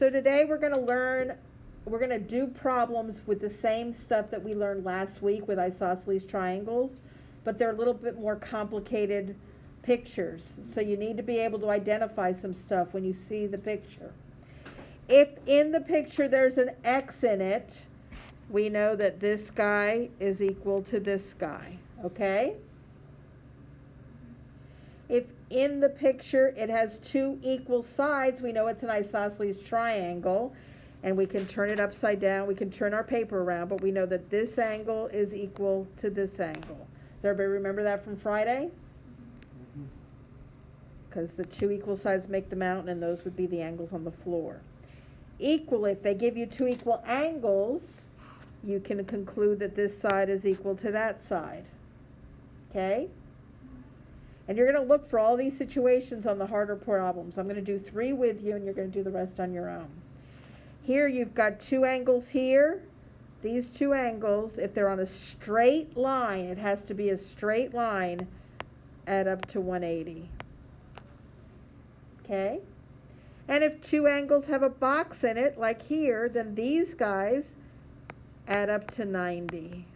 So today we're going to do problems with the same stuff that we learned last week with isosceles triangles, but they're a little bit more complicated pictures. So you need to be able to identify some stuff when you see the picture. If in the picture there's an X in it, we know that this guy is equal to this guy, okay? If in the picture it has two equal sides, we know it's an isosceles triangle, and we can turn it upside down. We can turn our paper around, but we know that this angle is equal to this angle. Does everybody remember that from Friday? Because the two equal sides make the mountain, and those would be the angles on the floor. Equal, if they give you two equal angles, you can conclude that this side is equal to that side. Okay? And you're going to look for all these situations on the harder problems. I'm going to do 3 with you, and you're going to do the rest on your own. Here you've got two angles here. These two angles, if they're on a straight line, it has to be a straight line, add up to 180. Okay? And if two angles have a box in it, like here, then these guys add up to 90.